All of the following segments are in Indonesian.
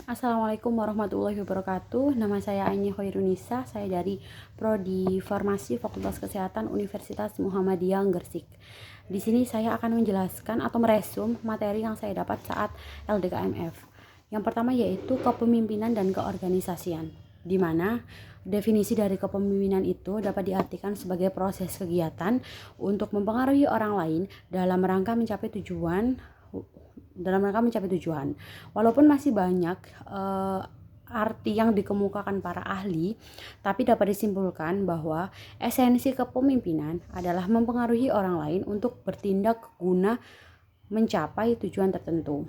Assalamualaikum warahmatullahi wabarakatuh. Nama saya Aini Khairunisa. Saya dari Prodi Farmasi Fakultas Kesehatan Universitas Muhammadiyah Gresik. Di sini saya akan menjelaskan atau meresum materi yang saya dapat saat LDKMF. Yang pertama yaitu kepemimpinan dan keorganisasian, di mana definisi dari kepemimpinan itu dapat diartikan sebagai proses kegiatan untuk mempengaruhi orang lain dalam rangka mencapai tujuan. Walaupun masih banyak arti yang dikemukakan para ahli, tapi dapat disimpulkan bahwa esensi kepemimpinan adalah mempengaruhi orang lain untuk bertindak guna mencapai tujuan tertentu.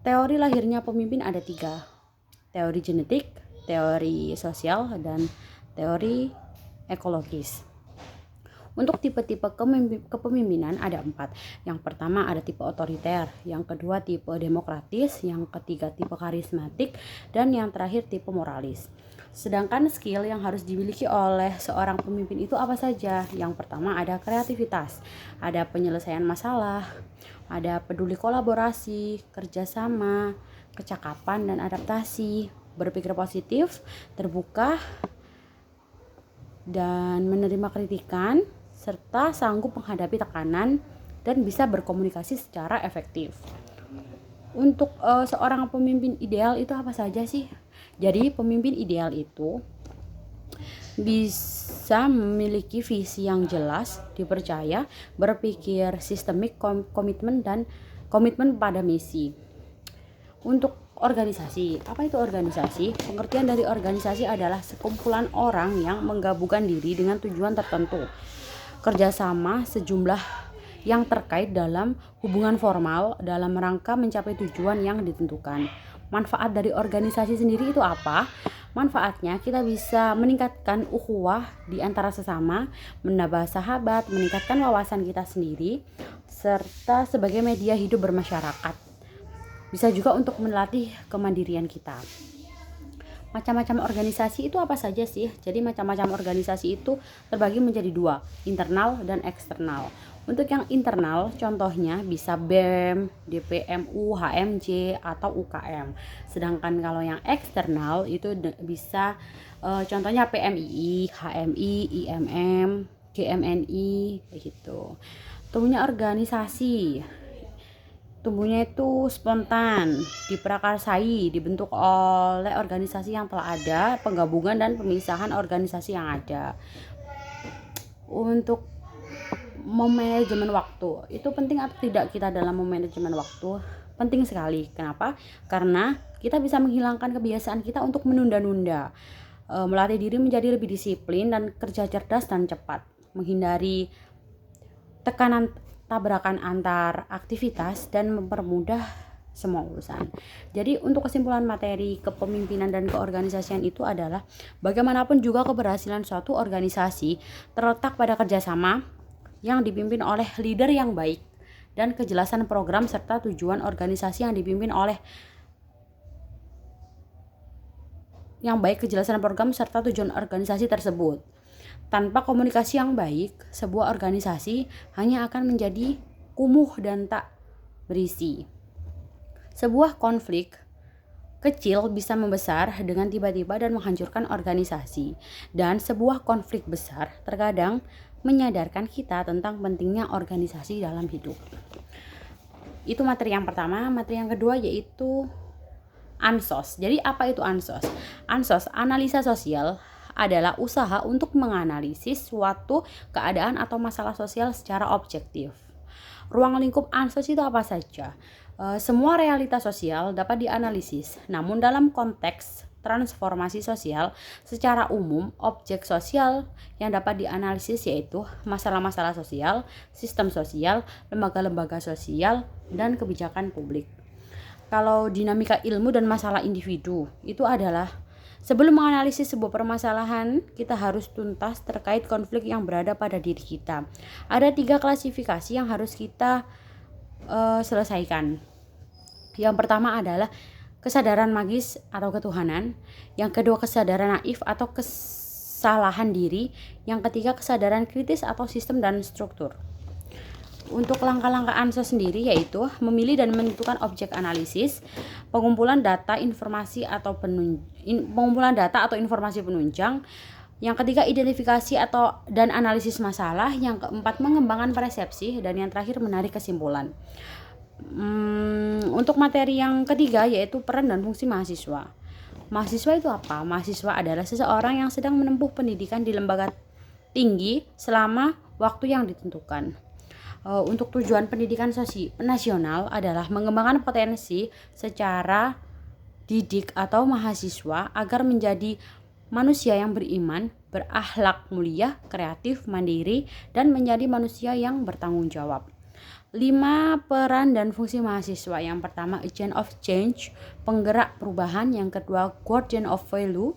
Teori lahirnya pemimpin ada 3, teori genetik, teori sosial, dan teori ekologis. Untuk tipe-tipe kepemimpinan ada 4. Yang pertama ada tipe otoriter, yang kedua tipe demokratis, yang ketiga tipe karismatik, dan yang terakhir tipe moralis. Sedangkan skill yang harus dimiliki oleh seorang pemimpin itu apa saja? Yang pertama ada kreativitas, ada penyelesaian masalah, ada peduli kolaborasi, kerjasama, kecakapan dan adaptasi, berpikir positif, terbuka, dan menerima kritikan, serta sanggup menghadapi tekanan dan bisa berkomunikasi secara efektif. Untuk seorang pemimpin ideal itu apa saja sih? Jadi pemimpin ideal itu bisa memiliki visi yang jelas, dipercaya, berpikir sistemik, komitmen pada misi. Untuk organisasi, apa itu organisasi? Pengertian dari organisasi adalah sekumpulan orang yang menggabungkan diri dengan tujuan tertentu, kerjasama sejumlah yang terkait dalam hubungan formal dalam rangka mencapai tujuan yang ditentukan. Manfaat dari organisasi sendiri itu apa? Manfaatnya kita bisa meningkatkan ukhuwah di antara sesama, menambah sahabat, meningkatkan wawasan kita sendiri, serta sebagai media hidup bermasyarakat. Bisa juga untuk melatih kemandirian kita. Macam-macam organisasi itu apa saja sih? Jadi macam-macam organisasi itu terbagi menjadi 2, internal dan eksternal. Untuk yang internal contohnya bisa BEM, DPMU, HMJ, atau UKM. Sedangkan kalau yang eksternal itu bisa contohnya PMII, HMI, IMM, GMNI gitu. Tumbuhnya organisasi, tumbuhnya itu spontan, diprakarsai, dibentuk oleh organisasi yang telah ada, penggabungan dan pemisahan organisasi yang ada. Untuk manajemen waktu, itu penting atau tidak kita dalam manajemen waktu? Penting sekali. Kenapa? Karena kita bisa menghilangkan kebiasaan kita untuk menunda-nunda, melatih diri menjadi lebih disiplin dan kerja cerdas dan cepat, menghindari tekanan tabrakan antar aktivitas dan mempermudah semua urusan. Jadi untuk kesimpulan materi kepemimpinan dan keorganisasian itu adalah bagaimanapun juga keberhasilan suatu organisasi terletak pada kerjasama yang dipimpin oleh leader yang baik dan kejelasan program serta tujuan organisasi yang dipimpin oleh kejelasan program serta tujuan organisasi tersebut. Tanpa komunikasi yang baik, sebuah organisasi hanya akan menjadi kumuh dan tak berisi. Sebuah konflik kecil bisa membesar dengan tiba-tiba dan menghancurkan organisasi. Dan sebuah konflik besar terkadang menyadarkan kita tentang pentingnya organisasi dalam hidup. Itu materi yang pertama. Materi yang kedua yaitu ANSOS. Jadi apa itu ANSOS? ANSOS, analisa sosial, adalah usaha untuk menganalisis suatu keadaan atau masalah sosial secara objektif. Ruang lingkup ANSOS itu apa saja? Semua realitas sosial dapat dianalisis, namun dalam konteks transformasi sosial secara umum, objek sosial yang dapat dianalisis yaitu masalah-masalah sosial, sistem sosial, lembaga-lembaga sosial, dan kebijakan publik. Kalau dinamika ilmu dan masalah individu itu adalah sebelum menganalisis sebuah permasalahan, kita harus tuntas terkait konflik yang berada pada diri kita. Ada 3 klasifikasi yang harus kita selesaikan. Yang pertama adalah kesadaran magis atau ketuhanan. Yang kedua kesadaran naif atau kesalahan diri. Yang ketiga kesadaran kritis atau sistem dan struktur. Untuk langkah-langkah ANSA sendiri yaitu memilih dan menentukan objek analisis, pengumpulan data atau informasi penunjang. Yang ketiga, identifikasi dan analisis masalah. Yang keempat, mengembangkan persepsi, dan yang terakhir, menarik kesimpulan. Untuk materi yang ketiga yaitu peran dan fungsi mahasiswa. Mahasiswa itu apa? Mahasiswa adalah seseorang yang sedang menempuh pendidikan di lembaga tinggi selama waktu yang ditentukan. Untuk tujuan pendidikan nasional adalah mengembangkan potensi secara didik atau mahasiswa agar menjadi manusia yang beriman, berakhlak mulia, kreatif, mandiri, dan menjadi manusia yang bertanggung jawab. 5 peran dan fungsi mahasiswa. Yang pertama, agent of change, penggerak perubahan. Yang kedua, guardian of value,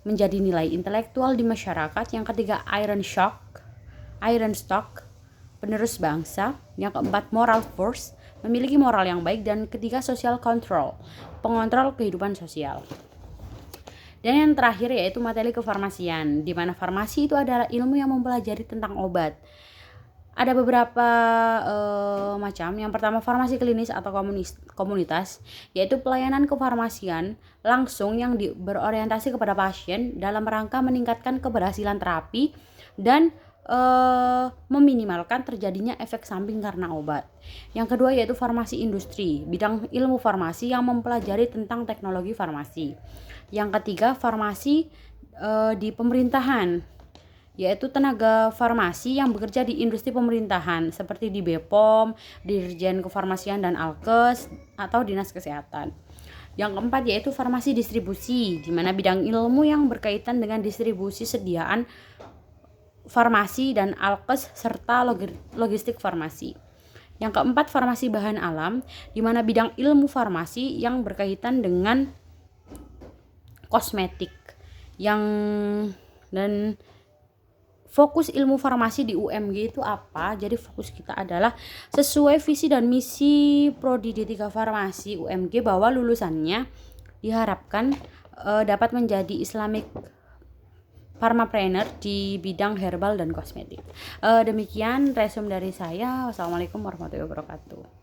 menjadi nilai intelektual di masyarakat. Yang ketiga, iron stock, penerus bangsa. Yang keempat, moral force, memiliki moral yang baik. Dan ketiga, social control, pengontrol kehidupan sosial. Dan yang terakhir yaitu materi kefarmasian, di mana farmasi itu adalah ilmu yang mempelajari tentang obat. Ada beberapa macam. Yang pertama, farmasi klinis atau komunitas, yaitu pelayanan kefarmasian langsung yang berorientasi kepada pasien dalam rangka meningkatkan keberhasilan terapi dan meminimalkan terjadinya efek samping karena obat. Yang kedua yaitu farmasi industri, bidang ilmu farmasi yang mempelajari tentang teknologi farmasi. Yang ketiga, farmasi di pemerintahan, yaitu tenaga farmasi yang bekerja di industri pemerintahan seperti di BPOM, Dirjen Kefarmasian dan Alkes atau Dinas Kesehatan. Yang keempat yaitu farmasi distribusi, di mana bidang ilmu yang berkaitan dengan distribusi sediaan farmasi dan alkes serta logistik farmasi. Yang keempat, farmasi bahan alam, di mana bidang ilmu farmasi yang berkaitan dengan kosmetik. Dan fokus ilmu farmasi di UMG itu apa? Jadi fokus kita adalah sesuai visi dan misi Prodi D3 Farmasi UMG, bahwa lulusannya diharapkan dapat menjadi Islamic Pharmapreneur di bidang herbal dan kosmetik. Demikian resume dari saya. Wassalamualaikum warahmatullahi wabarakatuh.